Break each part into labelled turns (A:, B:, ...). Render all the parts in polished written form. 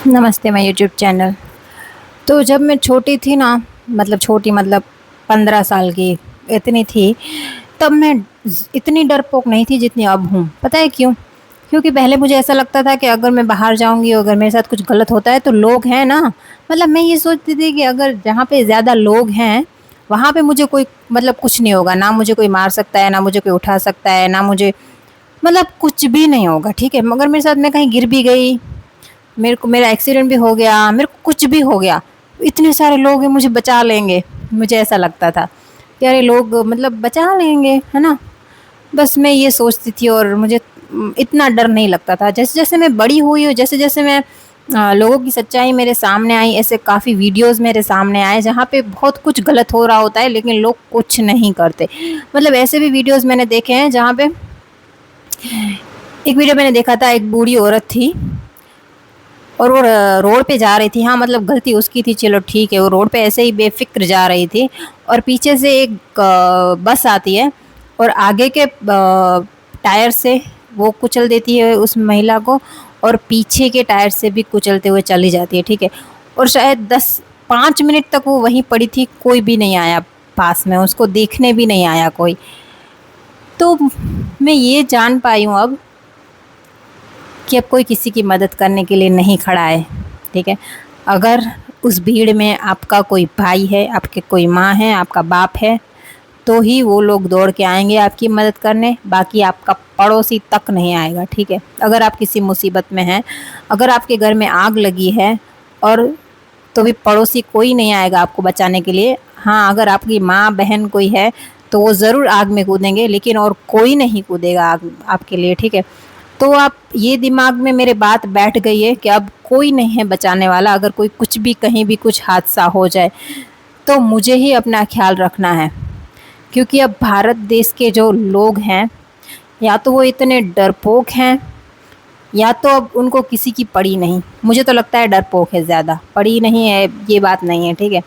A: नमस्ते my YouTube channel. तो जब मैं छोटी थी ना, मतलब छोटी मतलब 15 साल की इतनी थी, तब मैं इतनी डरपोक नहीं थी जितनी अब हूँ। पता है क्यों? क्योंकि पहले मुझे ऐसा लगता था कि अगर मैं बाहर जाऊँगी और अगर मेरे साथ कुछ गलत होता है तो लोग हैं ना, मतलब मैं ये सोचती थी कि अगर जहाँ पे ज़्यादा लोग हैं, वहाँ पे मुझे कोई मतलब कुछ नहीं होगा, ना मुझे कोई मार सकता है, ना मुझे कोई उठा सकता है, ना मुझे मतलब कुछ भी नहीं होगा, ठीक है? मगर मेरे साथ मैं कहीं गिर भी गई, मेरे को मेरा एक्सीडेंट भी हो गया, मेरे को कुछ भी हो गया, इतने सारे लोग हैं मुझे बचा लेंगे। मुझे ऐसा लगता था कि अरे लोग मतलब बचा लेंगे, है ना? बस मैं ये सोचती थी और मुझे इतना डर नहीं लगता था। जैसे-जैसे मैं बड़ी हुई हूँ, जैसे-जैसे मैं लोगों की सच्चाई मेरे सामने आई, ऐसे काफ़ी वीडियोज़ मेरे सामने आए जहाँ पे बहुत कुछ गलत हो रहा होता है लेकिन लोग कुछ नहीं करते। मतलब ऐसे भी वीडियोज़ मैंने देखे हैं जहाँ पे एक वीडियो मैंने देखा था, एक बूढ़ी औरत थी और वो रोड पे जा रही थी। हाँ, मतलब गलती उसकी थी, चलो ठीक है, वो रोड पे ऐसे ही बेफ़िक्र जा रही थी और पीछे से एक बस आती है और आगे के टायर से वो कुचल देती है उस महिला को और पीछे के टायर से भी कुचलते हुए चली जाती है, ठीक है? और शायद 10-5 मिनट तक वो वहीं पड़ी थी, कोई भी नहीं आया पास में, उसको देखने भी नहीं आया कोई। तो मैं ये जान पाई हूँ अब कि अब कोई किसी की मदद करने के लिए नहीं खड़ा है, ठीक है? अगर उस भीड़ में आपका कोई भाई है, आपके कोई माँ है, आपका बाप है, तो ही वो लोग दौड़ के आएंगे आपकी मदद करने, बाकी आपका पड़ोसी तक नहीं आएगा, ठीक है? अगर आप किसी मुसीबत में हैं, अगर आपके घर में आग लगी है और तो भी पड़ोसी कोई नहीं आएगा आपको बचाने के लिए। हाँ, अगर आपकी माँ बहन कोई है तो वो ज़रूर आग में कूदेंगे, लेकिन और कोई नहीं कूदेगा आग आपके लिए, ठीक है? तो आप ये दिमाग में मेरे बात बैठ गई है कि अब कोई नहीं है बचाने वाला। अगर कोई कुछ भी कहीं भी कुछ हादसा हो जाए तो मुझे ही अपना ख्याल रखना है, क्योंकि अब भारत देश के जो लोग हैं, या तो वो इतने डरपोक हैं या तो अब उनको किसी की पड़ी नहीं। मुझे तो लगता है डरपोक है ज़्यादा, पड़ी नहीं है ये बात नहीं है, ठीक है?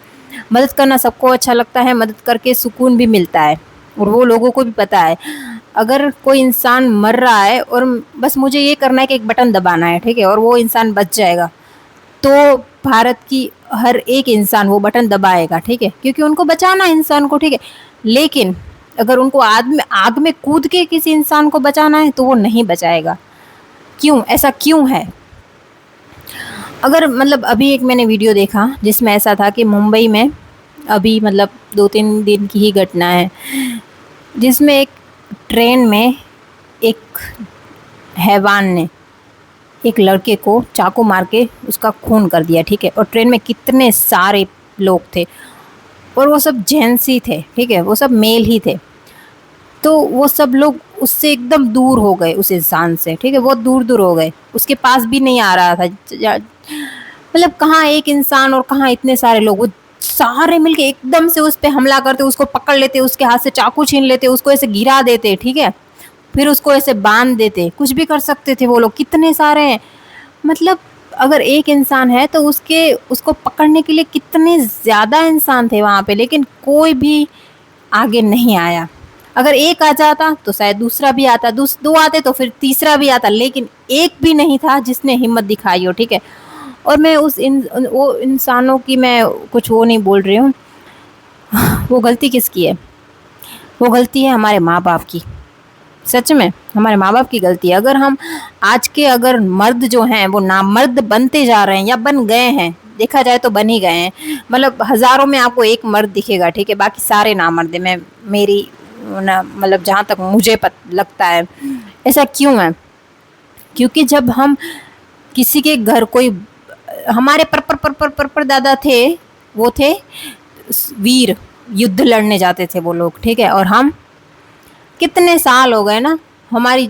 A: मदद करना सबको अच्छा लगता है, मदद करके सुकून भी मिलता है और वो लोगों को भी पता है। अगर कोई इंसान मर रहा है और बस मुझे ये करना है कि एक बटन दबाना है, ठीक है? और वो इंसान बच जाएगा, तो भारत की हर एक इंसान वो बटन दबाएगा, ठीक है? क्योंकि उनको बचाना है इंसान को, ठीक है? लेकिन अगर उनको आग में कूद के किसी इंसान को बचाना है तो वो नहीं बचाएगा। क्यों? ऐसा क्यों है? अगर मतलब अभी एक मैंने वीडियो देखा जिसमें ऐसा था कि मुंबई में अभी मतलब 2-3 दिन की ही घटना है, जिसमें एक ट्रेन में एक हैवान ने एक लड़के को चाकू मार के उसका खून कर दिया, ठीक है? और ट्रेन में कितने सारे लोग थे और वो सब जेंट्स ही थे, ठीक है? वो सब मेल ही थे। तो वो सब लोग उससे एकदम दूर हो गए, उस इंसान से, ठीक है? बहुत दूर-दूर हो गए, उसके पास भी नहीं आ रहा था। मतलब कहाँ एक इंसान और कहाँ इतने सारे लोग, वो सारे मिलके एकदम से उस पे हमला करते, उसको पकड़ लेते, उसके हाथ से चाकू छीन लेते, उसको ऐसे गिरा देते, ठीक है? फिर उसको ऐसे बांध देते, कुछ भी कर सकते थे वो लोग, कितने सारे हैं। मतलब अगर एक इंसान है तो उसके उसको पकड़ने के लिए कितने ज़्यादा इंसान थे वहाँ पे, लेकिन कोई भी आगे नहीं आया। अगर एक आ जाता तो शायद दूसरा भी आता, दो आते तो फिर तीसरा भी आता, लेकिन एक भी नहीं था जिसने हिम्मत दिखाई हो, ठीक है? और मैं वो इंसानों की मैं कुछ वो नहीं बोल रही हूँ। वो गलती किसकी है? वो गलती है हमारे माँ बाप की। सच में हमारे माँ बाप की गलती है। अगर हम आज के अगर मर्द जो हैं वो नामर्द बनते जा रहे हैं या बन गए हैं, देखा जाए तो बन ही गए हैं। मतलब हज़ारों में आपको एक मर्द दिखेगा, ठीक है? बाकी सारे नामर्द हैं। मैं मेरी ना मतलब जहाँ तक मुझे लगता है, ऐसा क्यों है? क्योंकि जब हम किसी के घर कोई, हमारे पर दादा थे, वो थे वीर, युद्ध लड़ने जाते थे वो लोग, ठीक है? और हम कितने साल हो गए ना, हमारी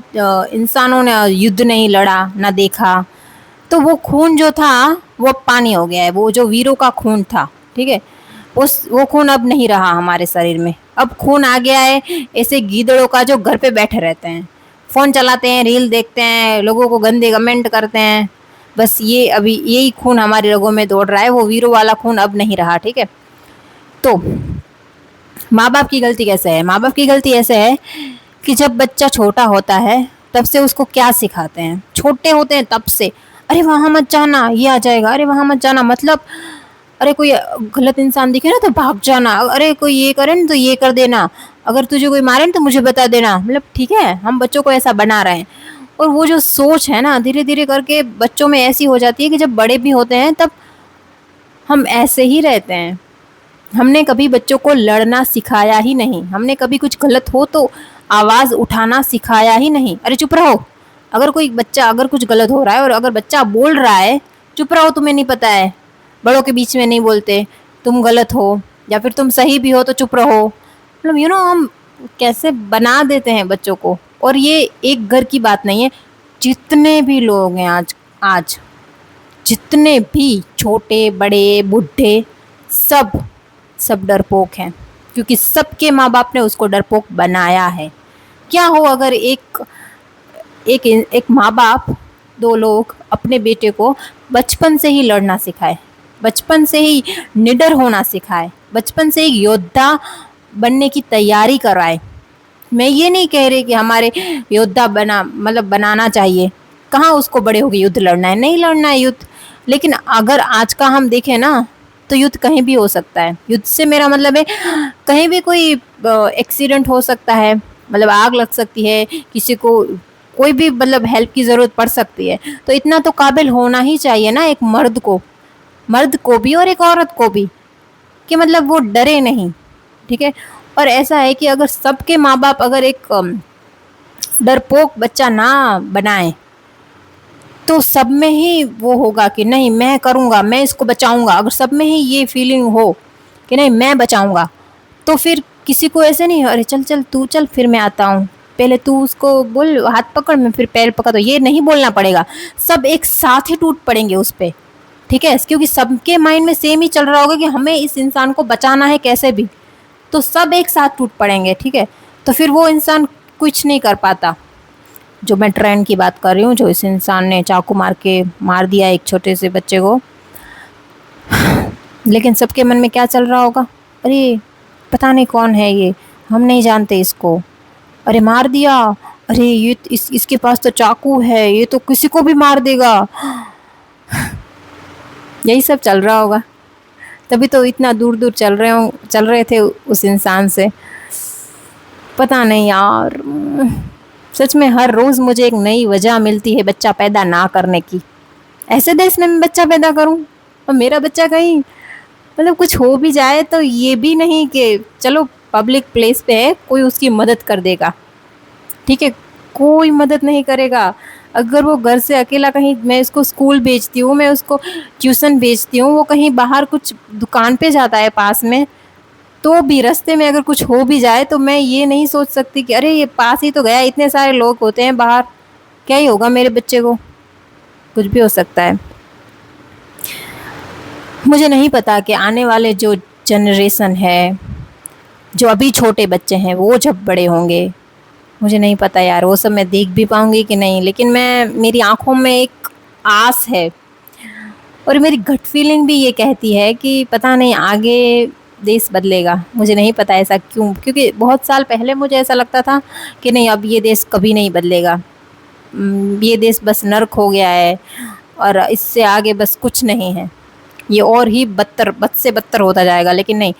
A: इंसानों ने युद्ध नहीं लड़ा ना देखा, तो वो खून जो था वो पानी हो गया है, वो जो वीरों का खून था, ठीक है? उस वो खून अब नहीं रहा हमारे शरीर में। अब खून आ गया है ऐसे गीदड़ों का जो घर पे बैठे रहते हैं, फ़ोन चलाते हैं, रील देखते हैं, लोगों को गंदे कमेंट करते हैं। बस ये अभी यही खून हमारे रगों में दौड़ रहा है, वो वीरों वाला खून अब नहीं रहा, ठीक है? तो माँ बाप की गलती कैसे है? माँ बाप की गलती ऐसे है कि जब बच्चा छोटा होता है तब से उसको क्या सिखाते हैं? छोटे होते हैं तब से अरे वहाँ मत जाना, ये आ जाएगा, अरे वहाँ मत जाना, मतलब अरे कोई गलत इंसान दिखे ना तो भाग जाना, अरे कोई ये करे ना तो ये कर देना, अगर तुझे कोई मारे ना तो मुझे बता देना। मतलब ठीक है, हम बच्चों को ऐसा बना रहे हैं। और वो जो सोच है ना, धीरे धीरे करके बच्चों में ऐसी हो जाती है कि जब बड़े भी होते हैं तब हम ऐसे ही रहते हैं। हमने कभी बच्चों को लड़ना सिखाया ही नहीं, हमने कभी कुछ गलत हो तो आवाज़ उठाना सिखाया ही नहीं। अरे चुप रहो, अगर कोई बच्चा अगर कुछ गलत हो रहा है और अगर बच्चा बोल रहा है, चुप रहो, तुम्हें नहीं पता है, बड़ों के बीच में नहीं बोलते, तुम गलत हो, या फिर तुम सही भी हो तो चुप रहो। मतलब हम कैसे बना देते हैं बच्चों को। और ये एक घर की बात नहीं है, जितने भी लोग हैं आज आज जितने भी छोटे बड़े बूढ़े, सब सब डरपोक हैं, क्योंकि सबके माँ बाप ने उसको डरपोक बनाया है। क्या हो अगर एक एक एक माँ बाप, दो लोग अपने बेटे को बचपन से ही लड़ना सिखाए, बचपन से ही निडर होना सिखाए, बचपन से ही योद्धा बनने की तैयारी कराए। मैं ये नहीं कह रही कि हमारे योद्धा बनाना चाहिए, कहाँ उसको बड़े होके युद्ध लड़ना है, नहीं लड़ना है युद्ध। लेकिन अगर आज का हम देखें ना, तो युद्ध कहीं भी हो सकता है। युद्ध से मेरा मतलब है कहीं भी कोई एक्सीडेंट हो सकता है, मतलब आग लग सकती है, किसी को कोई भी मतलब हेल्प की ज़रूरत पड़ सकती है। तो इतना तो काबिल होना ही चाहिए ना एक मर्द को भी और एक औरत को भी, कि मतलब वो डरे नहीं। ठीक है। और ऐसा है कि अगर सबके माँ बाप अगर एक डरपोक बच्चा ना बनाए, तो सब में ही वो होगा कि नहीं मैं करूँगा, मैं इसको बचाऊँगा। अगर सब में ही ये फीलिंग हो कि नहीं मैं बचाऊँगा, तो फिर किसी को ऐसे नहीं, अरे चल चल तू चल फिर मैं आता हूँ, पहले तू उसको बोल हाथ पकड़, मैं फिर पैर पकड़, तो ये नहीं बोलना पड़ेगा। सब एक साथ ही टूट पड़ेंगे उस पर। ठीक है, क्योंकि सबके माइंड में सेम ही चल रहा होगा कि हमें इस इंसान को बचाना है कैसे भी, तो सब एक साथ टूट पड़ेंगे। ठीक है, तो फिर वो इंसान कुछ नहीं कर पाता। जो मैं ट्रेंड की बात कर रही हूँ, जो इस इंसान ने चाकू मार के मार दिया एक छोटे से बच्चे को, लेकिन सबके मन में क्या चल रहा होगा, अरे पता नहीं कौन है ये, हम नहीं जानते इसको, अरे मार दिया, अरे ये इसके पास तो चाकू है, ये तो किसी को भी मार देगा। यही सब चल रहा होगा, तभी तो इतना दूर दूर चल रहे थे उस इंसान से। पता नहीं यार, सच में हर रोज़ मुझे एक नई वजह मिलती है बच्चा पैदा ना करने की। ऐसे देश में मैं बच्चा पैदा करूं और मेरा बच्चा कहीं मतलब कुछ हो भी जाए तो ये भी नहीं कि चलो पब्लिक प्लेस पे है कोई उसकी मदद कर देगा। ठीक है, कोई मदद नहीं करेगा। अगर वो घर से अकेला कहीं, मैं उसको स्कूल भेजती हूँ, मैं उसको ट्यूशन भेजती हूँ, वो कहीं बाहर कुछ दुकान पे जाता है पास में, तो भी रास्ते में अगर कुछ हो भी जाए तो मैं ये नहीं सोच सकती कि अरे ये पास ही तो गया, इतने सारे लोग होते हैं बाहर, क्या ही होगा मेरे बच्चे को, कुछ भी हो सकता है। मुझे नहीं पता कि आने वाले जो जनरेशन है, जो अभी छोटे बच्चे हैं, वो जब बड़े होंगे, मुझे नहीं पता यार वो सब मैं देख भी पाऊंगी कि नहीं, लेकिन मेरी आंखों में एक आस है और मेरी गट फीलिंग भी ये कहती है कि पता नहीं आगे देश बदलेगा। मुझे नहीं पता ऐसा क्यों, क्योंकि बहुत साल पहले मुझे ऐसा लगता था कि नहीं अब ये देश कभी नहीं बदलेगा, ये देश बस नर्क हो गया है और इससे आगे बस कुछ नहीं है, ये और ही बद से बदतर होता जाएगा। लेकिन नहीं,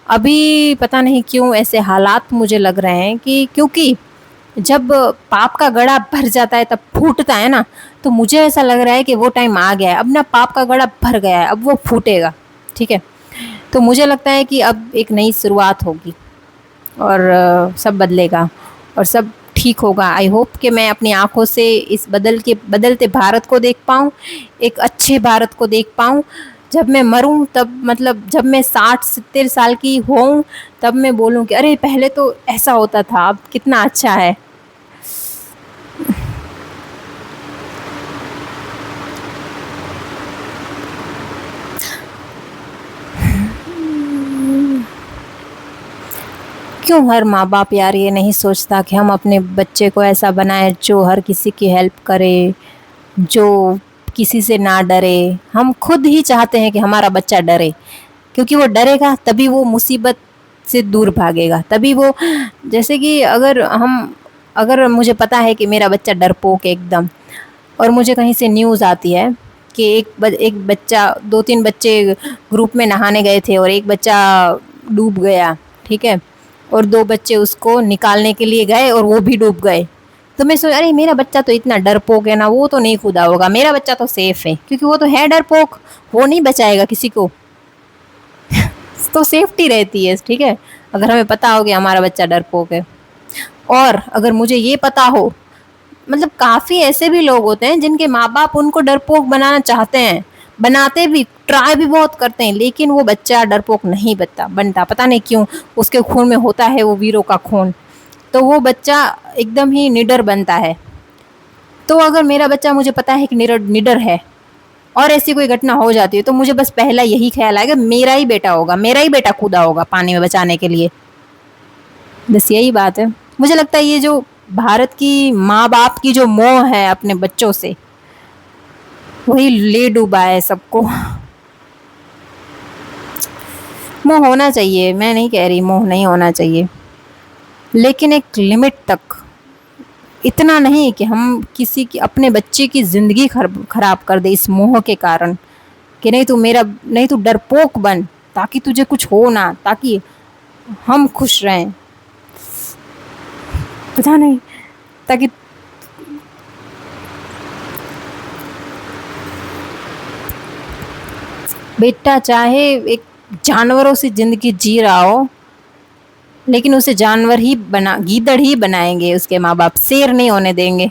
A: अभी पता नहीं क्यों ऐसे हालात मुझे लग रहे हैं कि क्योंकि जब पाप का घड़ा भर जाता है तब फूटता है ना, तो मुझे ऐसा लग रहा है कि वो टाइम आ गया है, अब ना पाप का घड़ा भर गया है, अब वो फूटेगा। ठीक है, तो मुझे लगता है कि अब एक नई शुरुआत होगी और सब बदलेगा और सब ठीक होगा। आई होप कि मैं अपनी आंखों से इस बदलते भारत को देख पाऊँ, एक अच्छे भारत को देख पाऊँ। जब मैं मरूं तब, मतलब जब मैं 60-70 साल की होऊं, तब मैं बोलूं कि अरे पहले तो ऐसा होता था, अब कितना अच्छा है। क्यों हर माँ बाप यार ये नहीं सोचता कि हम अपने बच्चे को ऐसा बनाएं जो हर किसी की हेल्प करे, जो किसी से ना डरे। हम खुद ही चाहते हैं कि हमारा बच्चा डरे, क्योंकि वो डरेगा तभी वो मुसीबत से दूर भागेगा, तभी वो, जैसे कि अगर मुझे पता है कि मेरा बच्चा डरपोक है एकदम, और मुझे कहीं से न्यूज़ आती है कि एक बच्चा, 2-3 बच्चे ग्रुप में नहाने गए थे और एक बच्चा डूब गया, ठीक है? और 2 बच्चे उसको निकालने के लिए गए और वो भी डूब गए। तो मैं सोचा, अरे मेरा बच्चा तो इतना डरपोक है ना, वो तो नहीं कूदा होगा, मेरा बच्चा तो सेफ है, क्योंकि वो तो है डरपोक, वो नहीं बचाएगा किसी को। तो सेफ्टी रहती है, ठीक है? अगर हमें पता हो कि हमारा बच्चा डरपोक है। और अगर मुझे ये पता हो, मतलब काफ़ी ऐसे भी लोग होते हैं जिनके माँ-बाप उनको डरपोक बनाना चाहते हैं, बनाते भी, ट्राई भी बहुत करते हैं, लेकिन वो बच्चा डरपोक नहीं बनता, पता नहीं क्यों? उसके खून में होता है वो वीरों का खून, तो वो बच्चा एकदम ही निडर बनता है। तो अगर मेरा बच्चा, मुझे पता है कि निडर है, और ऐसी कोई घटना हो जाती है, तो मुझे बस पहला यही ख्याल आएगा, मेरा ही बेटा होगा, मेरा ही बेटा कूदा होगा पानी में बचाने के लिए। बस यही बात है। मुझे लगता है ये जो भारत की माँ बाप की जो मोह है अपने बच्चों से, वही ले डूबा है सबको। मोह होना चाहिए, मैं नहीं कह रही मोह नहीं होना चाहिए, लेकिन एक लिमिट तक। इतना नहीं कि हम किसी की, अपने बच्चे की ज़िंदगी खराब कर दे इस मोह के कारण, कि नहीं तू डरपोक बन, ताकि तुझे कुछ हो ना, ताकि हम खुश रहें, पता नहीं, ताकि बेटा चाहे एक जानवरों से ज़िंदगी जी रहा हो, लेकिन उसे जानवर ही बना, गीदड़ ही बनाएंगे उसके माँ बाप, शेर नहीं होने देंगे।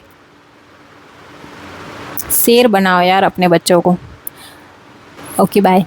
A: शेर बनाओ यार अपने बच्चों को। Okay bye.